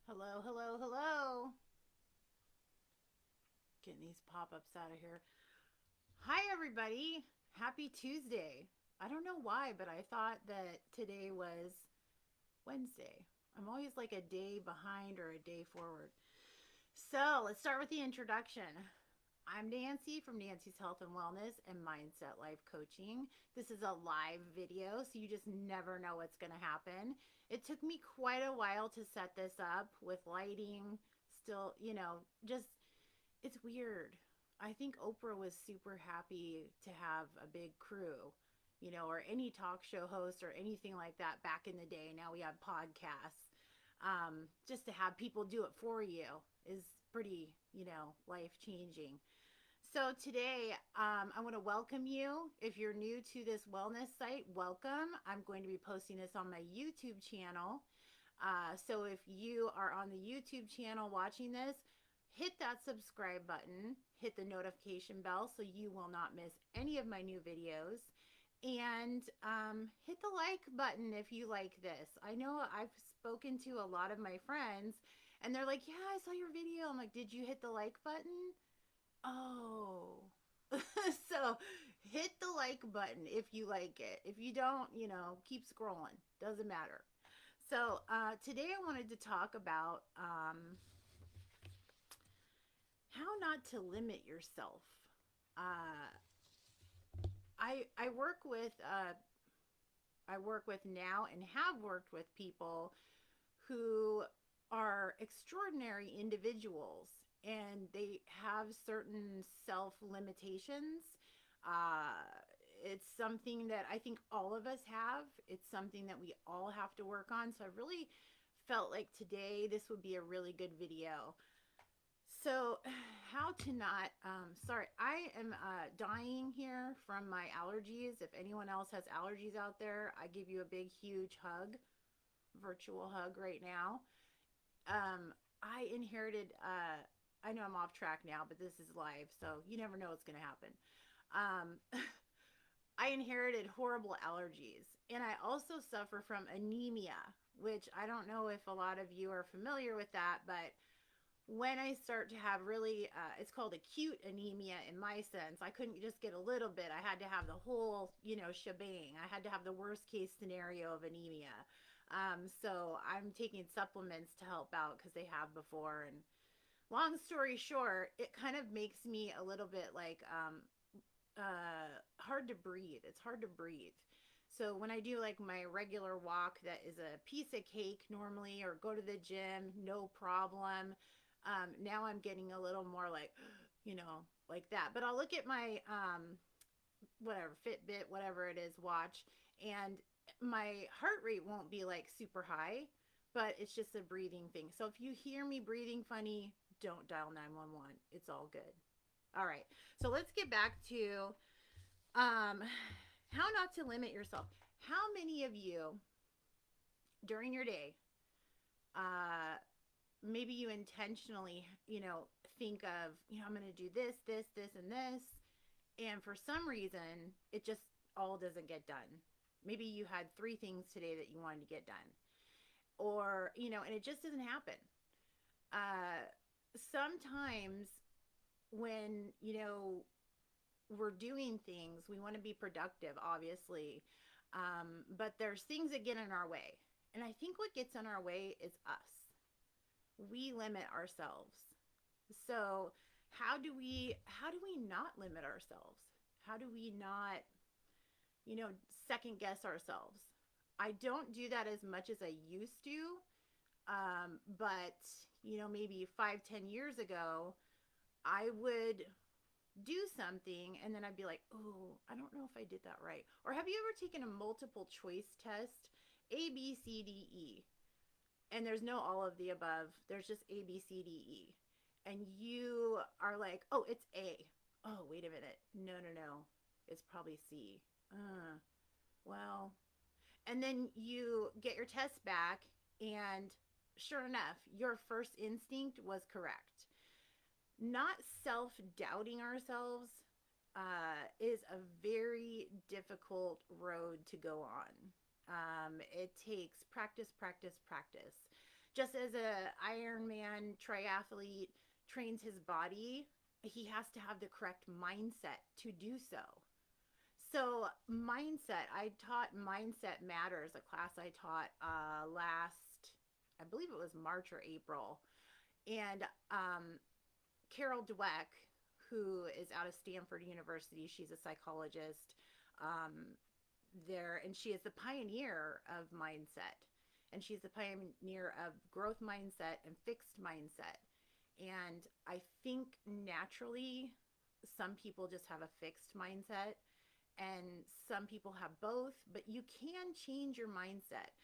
Hello, hello, hello. Getting these pop ups out of here. Hi, everybody. Happy Tuesday. I don't know why, but I thought that today was Wednesday. I'm always like a day behind or a day forward. So let's start with the introduction. I'm Nancy from Nancy's Health and Wellness and Mindset Life Coaching. This is a live video, so you just never know what's going to happen. It took me quite a while to set this up with lighting, still, just it's weird. I think Oprah was super happy to have a big crew, or any talk show host or anything like that back in the day. Now we have podcasts. Just to have people do it for you is pretty, life changing. So today, I want to welcome you. If you're new to this wellness site, welcome. I'm going to be posting this on my YouTube channel. So if you are on the YouTube channel watching this, hit that subscribe button, hit the notification bell so you will not miss any of my new videos, and hit the like button if you like this. I know I've spoken to a lot of my friends, and they're like, "Yeah, I saw your video." I'm like, "Did you hit the like button?" Oh. So hit the like button if you like it. If you don't, keep scrolling. Doesn't matter. So today I wanted to talk about how not to limit yourself. Uh, I I work with now and have worked with people who are extraordinary individuals, and they have certain self limitations. Uh, it's something that I think all of us have. It's something that we all have to work on. So I really felt like today this would be a really good video. So, how to not, sorry, I am dying here from my allergies. If anyone else has allergies out there, I give you a big, huge hug, virtual hug right now. I inherited, I know I'm off track now, but this is live, so you never know what's going to happen. Um, I inherited horrible allergies, and I also suffer from anemia, which I don't know if a lot of you are familiar with that, but when I start to have really, it's called acute anemia in my sense. I couldn't just get a little bit. I had to have the whole, shebang. I had to have the worst case scenario of anemia. So I'm taking supplements to help out because they have before. And long story short, it kind of makes me a little bit like hard to breathe. It's hard to breathe. So when I do like my regular walk, that is a piece of cake normally, or go to the gym, no problem. Now I'm getting a little more like, like that. But I'll look at my whatever Fitbit, whatever it is, watch, and my heart rate won't be like super high, but it's just a breathing thing. So if you hear me breathing funny, don't dial 911. It's all good. All right. So let's get back to um, how not to limit yourself. How many of you during your day, uh, maybe you intentionally, think of, I'm going to do this, this, this, and this, and for some reason, it just all doesn't get done. Maybe you had three things today that you wanted to get done, or, and it just doesn't happen. Uh, Sometimes when, we're doing things, we want to be productive, obviously. But there's things that get in our way. And I think what gets in our way is us. We limit ourselves. So how do we not limit ourselves? How do we not, second guess ourselves? I don't do that as much as I used to. But maybe 5, 10 years ago, I would do something and then I'd be like, oh, I don't know if I did that right. Or have you ever taken a multiple choice test? A, B, C, D, E. And there's no all of the above. There's just A, B, C, D, E. And you are like, oh, it's A. Oh, wait a minute. No, no, no. It's probably C. Well, and then you get your test back, and sure enough, your first instinct was correct. Not self doubting ourselves is a very difficult road to go on. It takes practice, practice, practice. Just as a Ironman triathlete trains his body, he has to have the correct mindset to do so. So mindset, I taught Mindset Matters, a class I taught last, I believe it was March or April. And Carol Dweck, who is out of Stanford University, she's a psychologist there, and she is the pioneer of mindset. And she's the pioneer of growth mindset and fixed mindset. And I think naturally, some people just have a fixed mindset and some people have both, but you can change your mindset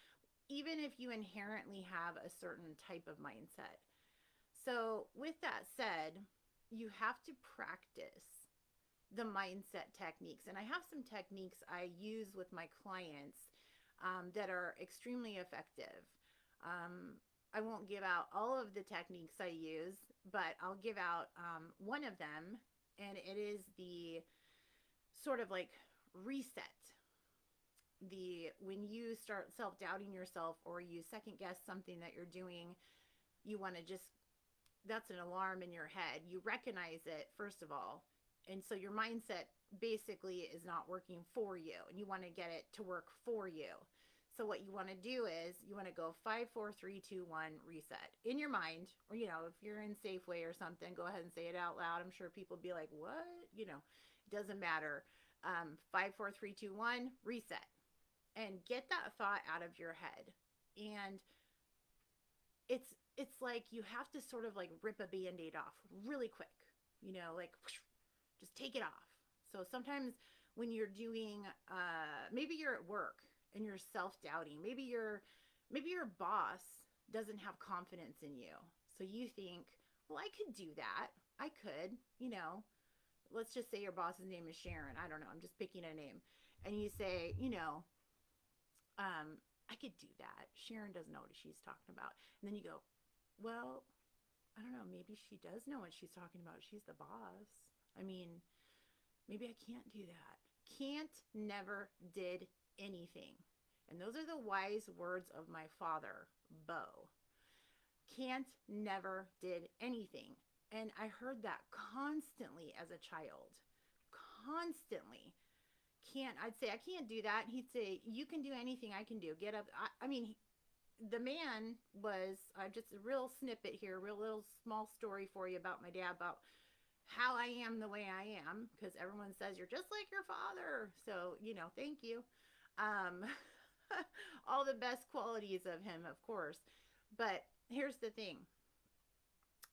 even if you inherently have a certain type of mindset. So, with that said, you have to practice the mindset techniques. And I have some techniques I use with my clients that are extremely effective. I won't give out all of the techniques I use, but I'll give out one of them, and it is the sort of like reset. The When you start self-doubting yourself or you second guess something that you're doing, you want to just, that's an alarm in your head. You recognize it first of all, and so your mindset basically is not working for you, and you want to get it to work for you. So what you want to do is you want to go 5, 4, 3, 2, 1, reset in your mind, or if you're in Safeway or something, go ahead and say it out loud. I'm sure people be like, "What?" It doesn't matter. 5, 4, 3, 2, 1, reset, and get that thought out of your head. And it's like you have to sort of like rip a band-aid off really quick, like just take it off. So sometimes when you're doing maybe you're at work and you're self-doubting, maybe your boss doesn't have confidence in you, so you think, well, I could do that. I could, let's just say your boss's name is Sharon. I don't know, I'm just picking a name. And you say, I could do that. Sharon doesn't know what she's talking about. And then you go, well, I don't know, maybe she does know what she's talking about. She's the boss. I mean, maybe I can't do that. Can't, never, did, anything. And those are the wise words of my father, Bo. Can't, never, did anything. And I heard that constantly as a child. Constantly. I'd say, I can't do that. And he'd say, you can do anything I can do. Get up. I mean, the man was, just a real snippet here, real little small story for you about my dad, about how I am the way I am, because everyone says you're just like your father. So, thank you. Um, all the best qualities of him, of course. But here's the thing.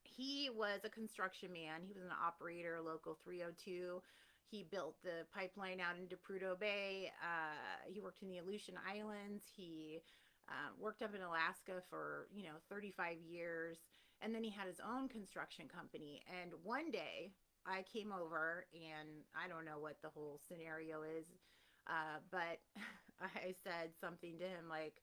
He was a construction man. He was an operator, local 302. He built the pipeline out into Prudhoe Bay. He worked in the Aleutian Islands. He worked up in Alaska for 35 years, and then he had his own construction company. And one day I came over, and I don't know what the whole scenario is, but I said something to him like,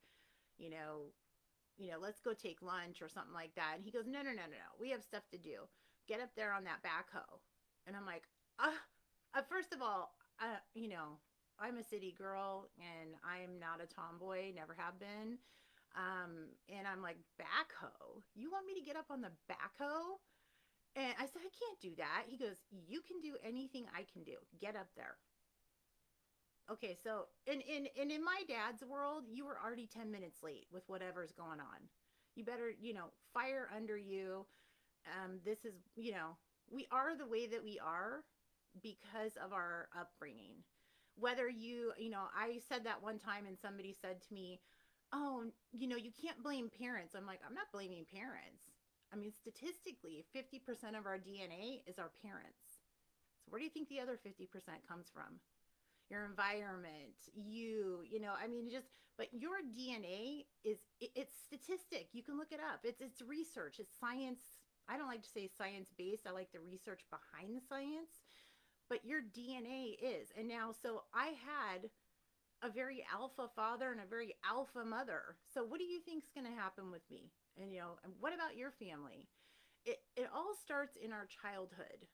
let's go take lunch or something like that. And he goes, no, no, no, no, no. We have stuff to do. Get up there on that backhoe. And I'm like, first of all, I'm a city girl and I'm not a tomboy, never have been. And I'm like, backhoe? You want me to get up on the backhoe? And I said, I can't do that. He goes, you can do anything I can do. Get up there. Okay, so in my dad's world, you were already 10 minutes late with whatever's going on. You better, fire under you. This is, we are the way that we are because of our upbringing. Whether I said that one time and somebody said to me, oh, you can't blame parents. I'm like, I'm not blaming parents. I mean, statistically, 50% of our DNA is our parents. So where do you think the other 50% comes from? Your environment, but your DNA it's statistic. You can look it up. It's research. It's science. I don't like to say science-based. I like the research behind the science. But your DNA is. And now, so I had a very alpha father and a very alpha mother. So what do you think is going to happen with me? And, and what about your family? It all starts in our childhood.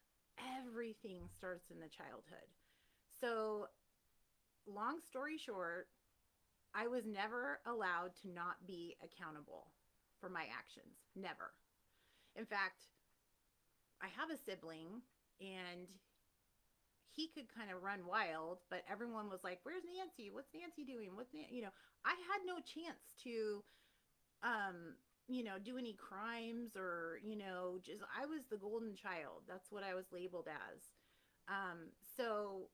Everything starts in the childhood. So long story short, I was never allowed to not be accountable for my actions. Never. In fact, I have a sibling, and he could kind of run wild, but everyone was like, "Where's Nancy? What's Nancy doing? What's Nancy?" I had no chance to, um, do any crimes or, just I was the golden child. That's what I was labeled as. So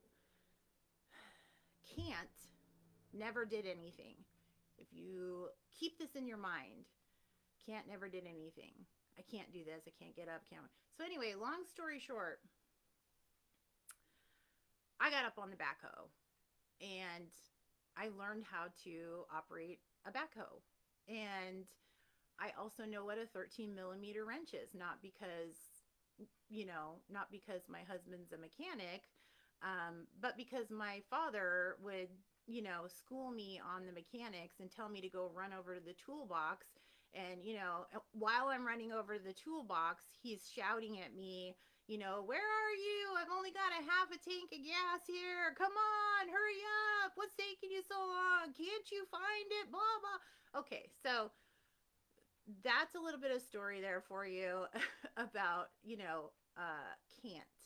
can't never did anything. If you keep this in your mind, can't never did anything. I can't do this. I can't get up. Can't. So anyway, long story short, I got up on the backhoe and I learned how to operate a backhoe. And I also know what a 13 millimeter wrench is, not because my husband's a mechanic, but because my father would, school me on the mechanics and tell me to go run over to the toolbox. And, while I'm running over to the toolbox, he's shouting at me, where are you? I've only got a half a tank of gas here. Come on, hurry up. What's taking you so long? Can't you find it? Blah, blah. Okay, so that's a little bit of story there for you about, can't.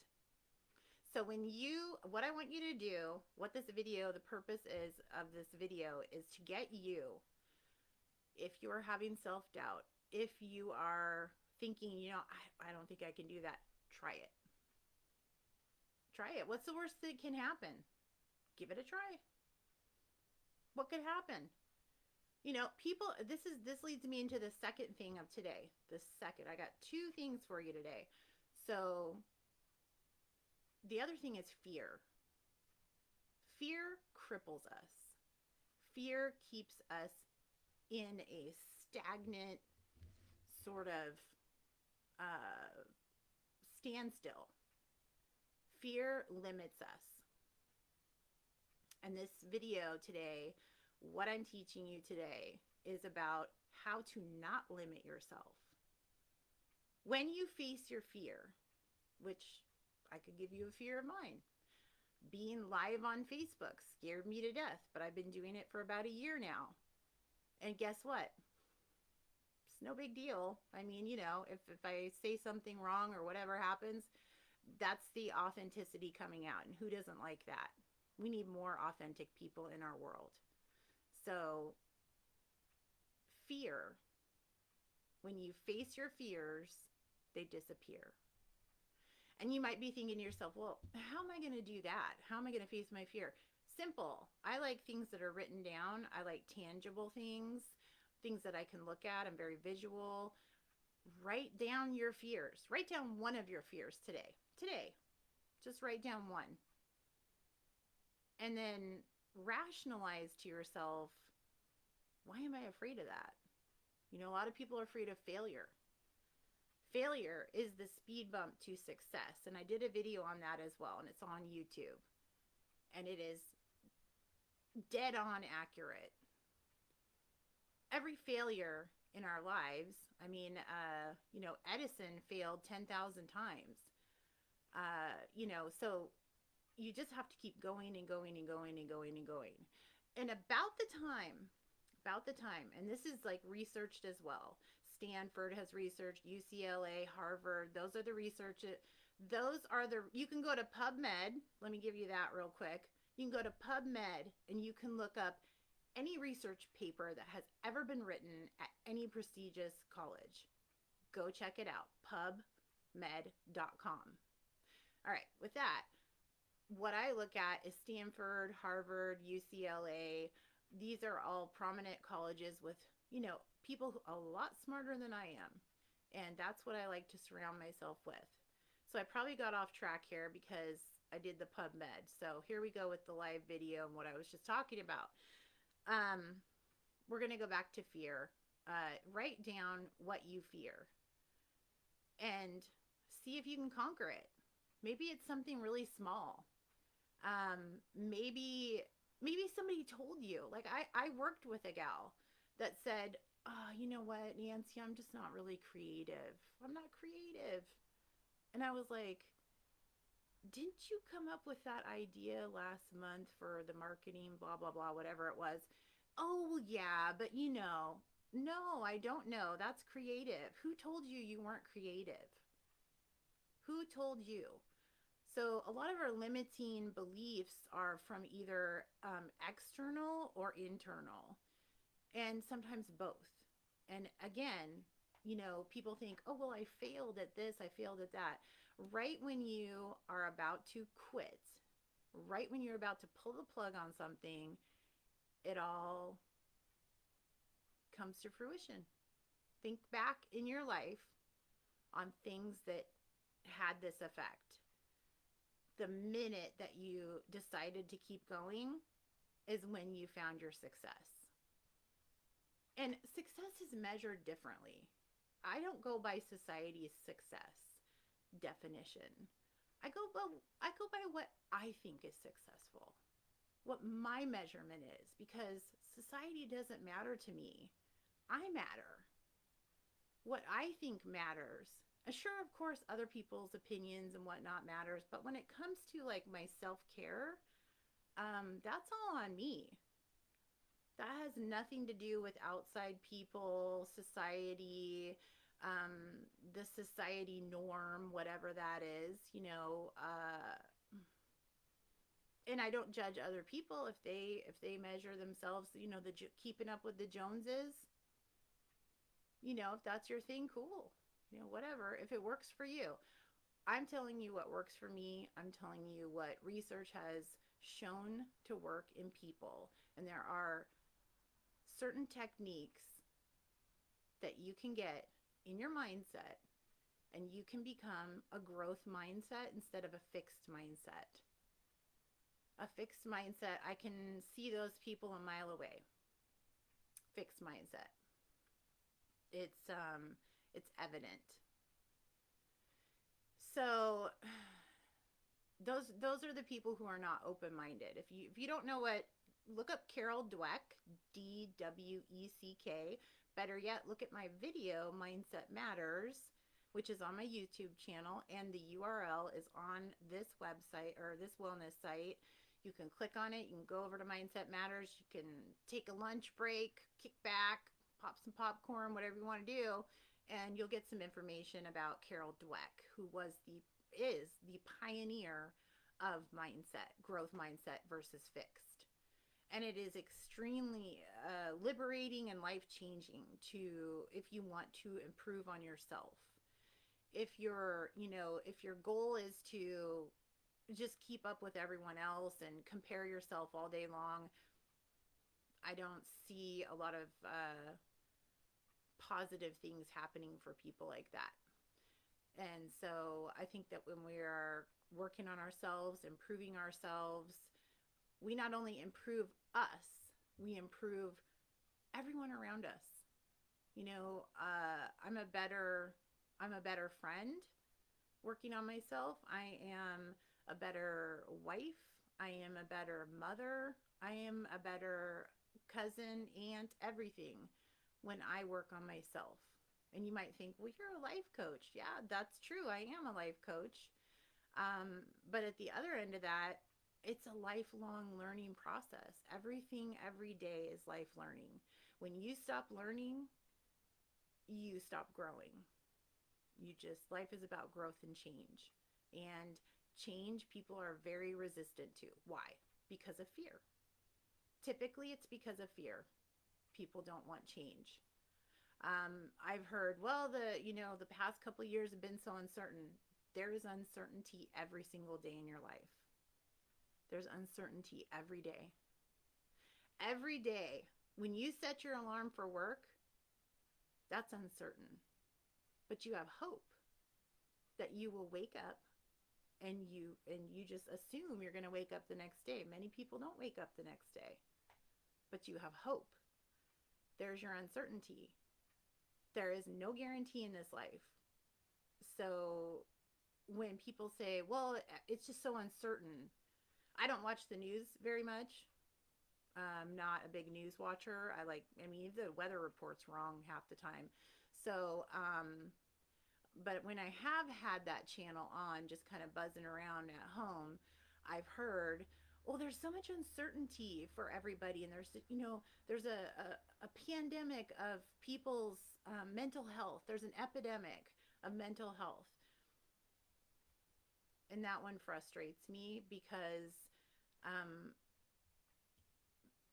So what I want you to do, the purpose is of this video is to get you, if you are having self-doubt, if you are thinking, I don't think I can do that, try it. Try it. What's the worst that can happen? Give it a try. What could happen? People, this leads me into the second thing of today. I got two things for you today. So the other thing is fear. Fear cripples us. Fear keeps us in a stagnant sort of standstill. Fear limits us. And this video today, what I'm teaching you today, is about how to not limit yourself. When you face your fear, which I could give you a fear of mine. Being live on Facebook scared me to death, but I've been doing it for about a year now. And guess what? It's no big deal. I mean, if I say something wrong or whatever happens, that's the authenticity coming out. And who doesn't like that? We need more authentic people in our world. So, fear. When you face your fears, they disappear. And you might be thinking to yourself, well, how am I going to do that? How am I going to face my fear? Simple. I like things that are written down. I like tangible things that I can look at. I'm very visual. Write down your fears. Write down one of your fears today. Just write down one. And then rationalize to yourself, why am I afraid of that? A lot of people are afraid of failure. Failure is the speed bump to success. And I did a video on that as well, and it's on YouTube. And it is dead on accurate. Every failure in our lives, Edison failed 10,000 times. So you just have to keep going and going and going and going and going. And about the time, and this is like researched as well. Stanford has researched, UCLA, Harvard. Those are the research. You can go to PubMed. Let me give you that real quick. You can go to PubMed and you can look up any research paper that has ever been written at any prestigious college. Go check it out, pubmed.com. All right, with that, what I look at is Stanford, Harvard, UCLA. These are all prominent colleges with, people a lot smarter than I am. And that's what I like to surround myself with. So I probably got off track here because I did the PubMed. So here we go with the live video and what I was just talking about. We're going to go back to fear. Write down what you fear and see if you can conquer it. Maybe it's something really small. Maybe somebody told you, like I worked with a gal that said, oh, you know what, Nancy, I'm just not really creative. I'm not creative. And I was like, didn't you come up with that idea last month for the marketing, blah, blah, blah, whatever it was? Oh, well, yeah, but No, I don't know. That's creative. Who told you you weren't creative? Who told you? So, a lot of our limiting beliefs are from either external or internal, and sometimes both. And again, people think, oh, well, I failed at this, I failed at that. Right when you are about to quit, right when you're about to pull the plug on something, it all comes to fruition. Think back in your life on things that had this effect. The minute that you decided to keep going is when you found your success. And success is measured differently. I don't go by society's success definition. I go by what I think is successful. What my measurement is, because society doesn't matter to me. I matter. What I think matters. Sure, of course, other people's opinions and whatnot matters, but when it comes to like my self care, that's all on me. That has nothing to do with outside people, society, the society norm, whatever that is. And I don't judge other people if they measure themselves, keeping up with the Joneses. If that's your thing, cool. Whatever. If it works for you, I'm telling you what works for me. I'm telling you what research has shown to work in people, and there are certain techniques that you can get in your mindset, and you can become a growth mindset instead of a fixed mindset. A fixed mindset, I can see those people a mile away. Fixed mindset. It's evident. So those are the people who are not open-minded. If you don't know what, look up Carol Dweck, Dweck. Better yet, look at my video Mindset Matters, which is on my YouTube channel, and the URL is on this website or this wellness site. You can click on it. You can go over to Mindset Matters. You can take a lunch break, kick back, pop some popcorn, whatever you want to do, and you'll get some information about Carol Dweck, who is the pioneer of mindset, growth mindset versus fixed. And it is extremely liberating and life-changing if you want to improve on yourself. If your goal is to just keep up with everyone else and compare yourself all day long, I don't see a lot of positive things happening for people like that. And so I think that when we are working on ourselves, improving ourselves, we not only improve us, we improve everyone around us. I'm a better friend working on myself. I am a better wife. I am a better mother. I am a better cousin, aunt, everything when I work on myself. And you might think, well, you're a life coach. Yeah, that's true. I am a life coach. But at the other end of that, it's a lifelong learning process. Everything every day is life learning. When you stop learning, you stop growing. Life is about growth and change. And change people are very resistant to. Why? Because of fear. Typically, it's because of fear. People don't want change. I've heard, well, the past couple of years have been so uncertain. There is uncertainty every single day in your life. There's uncertainty every day. Every day, when you set your alarm for work, that's uncertain. But you have hope that you will wake up and you just assume you're going to wake up the next day. Many people don't wake up the next day, but you have hope. There's your uncertainty. There is no guarantee in this life. So when people say, well, it's just so uncertain, I don't watch the news very much. I'm not a big news watcher. The weather report's wrong half the time. So, but when I have had that channel on, just kind of buzzing around at home, I've heard, Well, there's so much uncertainty for everybody, and there's a pandemic of people's mental health. There's an epidemic of mental health, and that one frustrates me because, um,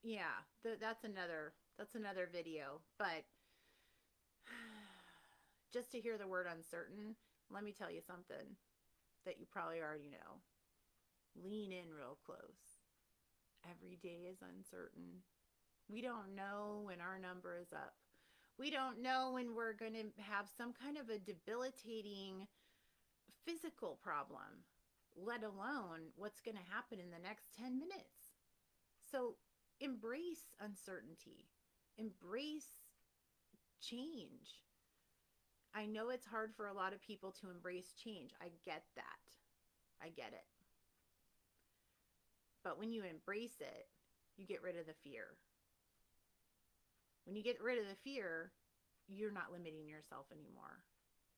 yeah, that's another video. But just to hear the word uncertain, let me tell you something that you probably already know. Lean in real close. Every day is uncertain. We don't know when our number is up. We don't know when we're going to have some kind of a debilitating physical problem, let alone what's going to happen in the next 10 minutes. So embrace uncertainty, embrace change. I know it's hard for a lot of people to embrace change. I get that. I get it. But when you embrace it, you get rid of the fear. When you get rid of the fear, you're not limiting yourself anymore.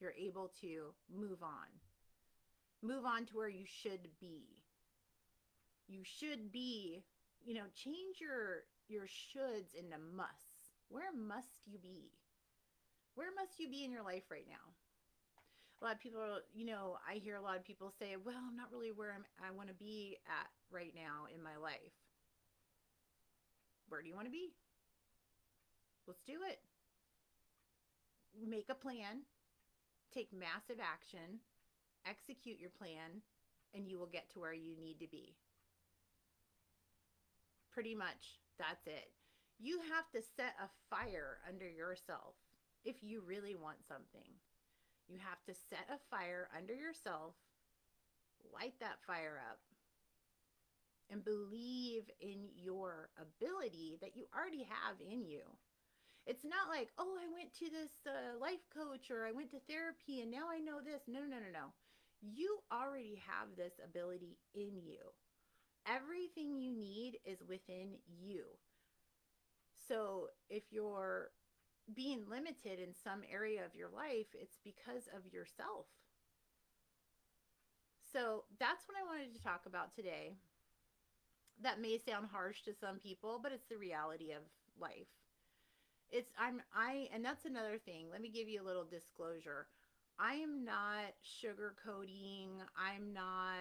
You're able to move on. Move on to where you should be. You should be, change your shoulds into musts. Where must you be? Where must you be in your life right now? A lot of people, I hear a lot of people say, well, I'm not really where I want to be at right now in my life. Where do you want to be? Let's do it. Make a plan, take massive action, execute your plan, and you will get to where you need to be. Pretty much, that's it. You have to set a fire under yourself if you really want something. You have to set a fire under yourself, light that fire up, and believe in your ability that you already have in you. It's not like, oh, I went to this life coach or I went to therapy and now I know this. No, no, no, no. You already have this ability in you. Everything you need is within you. So if you're being limited in some area of your life, it's because of yourself. So that's what I wanted to talk about today. That may sound harsh to some people, but it's the reality of life. And that's another thing. Let me give you a little disclosure. I am not sugarcoating. I'm not,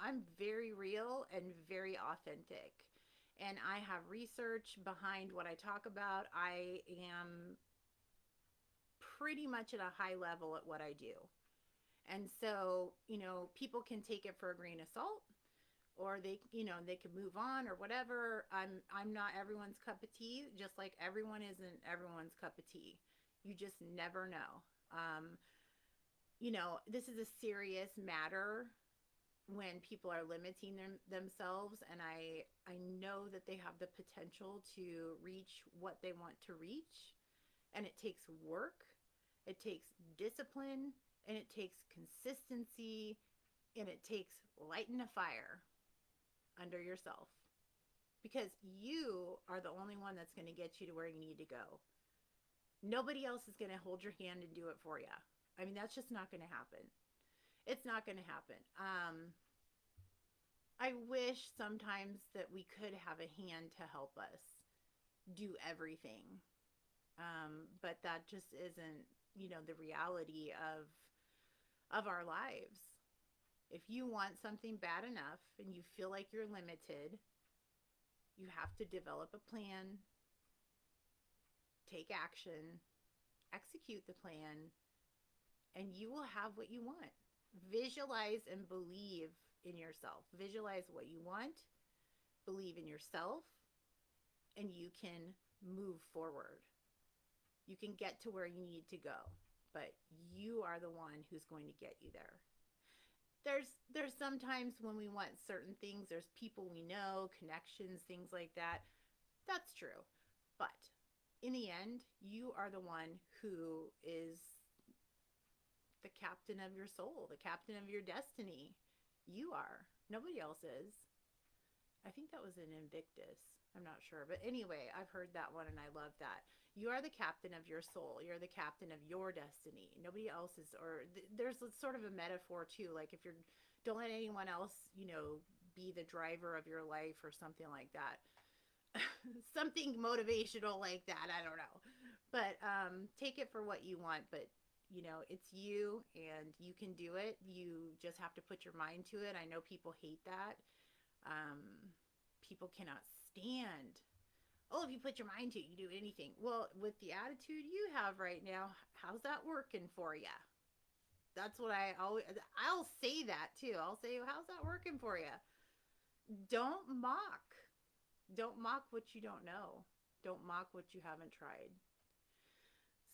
I'm very real and very authentic. And I have research behind what I talk about. I am pretty much at a high level at what I do. And so, people can take it for a grain of salt, or they could move on or whatever. I'm not everyone's cup of tea, just like everyone isn't everyone's cup of tea. You just never know. This is a serious matter when people are limiting themselves, and I know that they have the potential to reach what they want to reach, and it takes work, it takes discipline, and it takes consistency, and it takes lighting a fire under yourself, because you are the only one that's going to get you to where you need to go. Nobody else is going to hold your hand and do it for you. I mean, that's just not going to happen. It's not going to happen. I wish sometimes that we could have a hand to help us do everything. But that just isn't, the reality of our lives. If you want something bad enough and you feel like you're limited, you have to develop a plan, take action, execute the plan, and you will have what you want. Visualize and believe in yourself. Visualize what you want, believe in yourself, and you can move forward. You can get to where you need to go, but you are the one who's going to get you there. There's sometimes when we want certain things, there's people we know, connections, things like that. That's true. But in the end, you are the one who is the captain of your soul, the captain of your destiny. You are. Nobody else is. I think that was an Invictus. I'm not sure. But anyway, I've heard that one and I love that. You are the captain of your soul. You're the captain of your destiny. Nobody else is, or there's sort of a metaphor too. Like if you're, don't let anyone else, be the driver of your life or something like that. Something motivational like that. I don't know. But take it for what you want. But, it's you and you can do it. You just have to put your mind to it. I know people hate that. Um, People cannot stand, oh, if you put your mind to it, you do anything. Well, with the attitude you have right now, how's that working for you? That's what I'll say that too. I'll say, how's that working for you? Don't mock. Don't mock what you don't know. Don't mock what you haven't tried.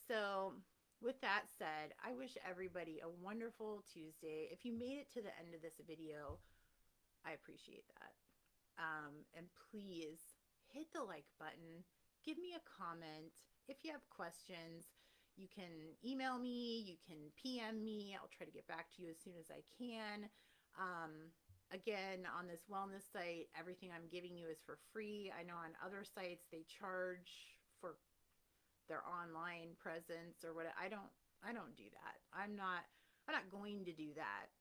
So, with that said, I wish everybody a wonderful Tuesday. If you made it to the end of this video, I appreciate that. And please hit the like button. Give me a comment. If you have questions, you can email me, you can PM me. I'll try to get back to you as soon as I can. Again, on this wellness site, everything I'm giving you is for free. I know on other sites they charge for their online presence or what. I don't do that. I'm not going to do that.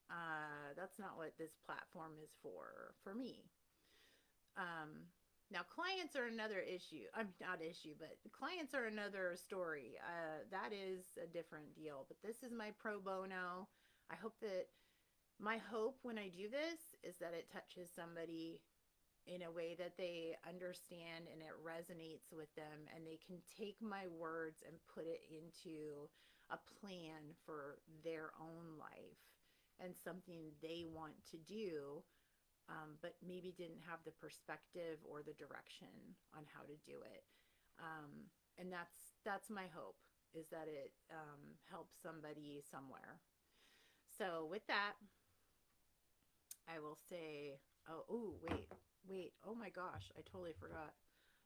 That's not what this platform is for me. Now clients are another issue. I'm not issue, but clients are another story. That is a different deal. But this is my pro bono. I hope that my hope when I do this is that it touches somebody in a way that they understand and it resonates with them and they can take my words and put it into a plan for their own life and something they want to do, but maybe didn't have the perspective or the direction on how to do it. And that's my hope, is that it helps somebody somewhere. So with that, I will say, wait, oh my gosh, I totally forgot.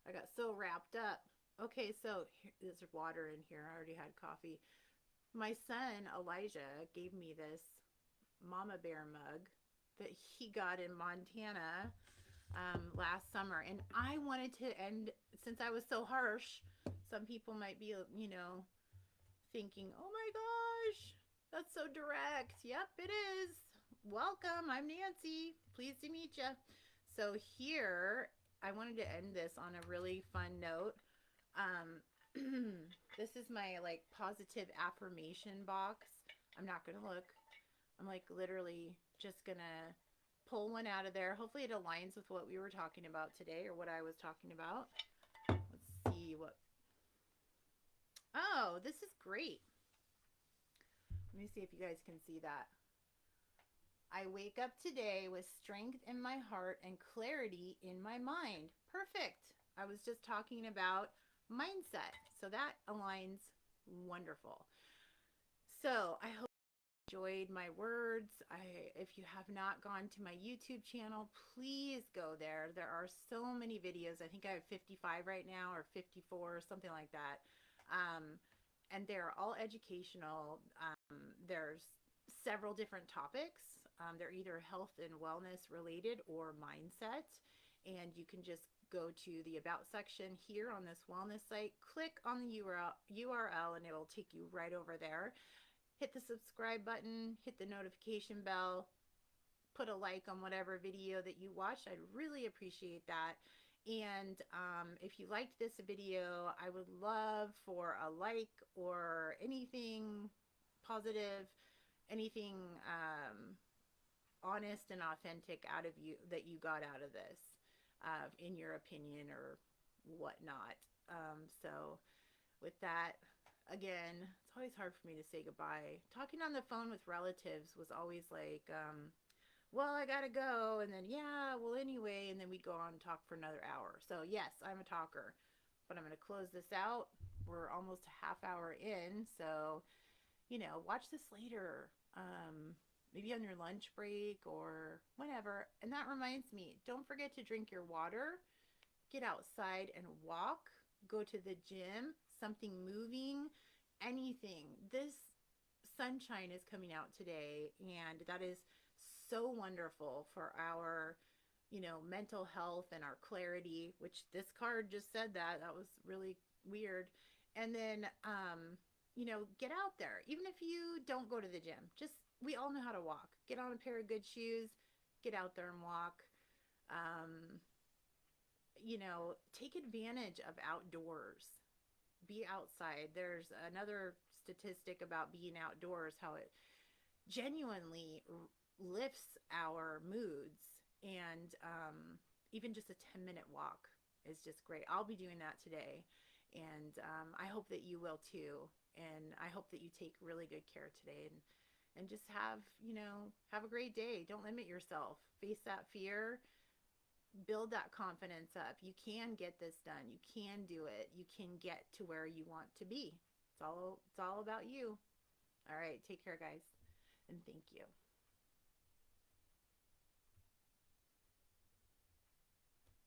I got so wrapped up. Okay, so there's water in here. I already had coffee. My son, Elijah, gave me this mama bear mug that he got in Montana last summer. And I wanted to end, since I was so harsh, some people might be, thinking, oh my gosh, that's so direct. Yep, it is. Welcome, I'm Nancy. Pleased to meet you. So here, I wanted to end this on a really fun note. This is my positive affirmation box. I'm not gonna look. I'm literally just gonna pull one out of there. Hopefully it aligns with what we were talking about today, or what I was talking about. Let's see what. Oh, this is great. Let me see if you guys can see that. I wake up today with strength in my heart and clarity in my mind. Perfect. I was just talking about mindset. So that aligns wonderful. So I hope you enjoyed my words. If you have not gone to my YouTube channel, please go there. There are so many videos. I think I have 55 right now, or 54, something like that. And they're all educational. There's several different topics. They're either health and wellness related or mindset. And you can just go to the About section here on this wellness site, click on the URL, and it will take you right over there. Hit the subscribe button, hit the notification bell, put a like on whatever video that you watched. I'd really appreciate that. And if you liked this video, I would love for a like or anything positive, anything honest and authentic out of you that you got out of this, in your opinion or whatnot. So with that, again, it's always hard for me to say goodbye. Talking on the phone with relatives was always like, well, I gotta go, and then yeah, well anyway, and then we go on and talk for another hour. So yes, I'm a talker, but I'm gonna close this out. We're almost a half hour in, so watch this later. Maybe on your lunch break or whenever. And that reminds me, don't forget to drink your water, get outside and walk, go to the gym, something moving, anything. This sunshine is coming out today, and that is so wonderful for our, mental health and our clarity, which this card just said that. That was really weird. And then, get out there. Even if you don't go to the gym, we all know how to walk. Get on a pair of good shoes, get out there and walk. Um, take advantage of outdoors. Be outside. There's another statistic about being outdoors, how it genuinely lifts our moods. And even just a 10-minute walk is just great. I'll be doing that today. And I hope that you will too. And I hope that you take really good care today, and just have a great day. Don't limit yourself. Face that fear, build that confidence up. You can get this done. You can do it. You can get to where you want to be. It's all about you. All right, take care guys. And thank you.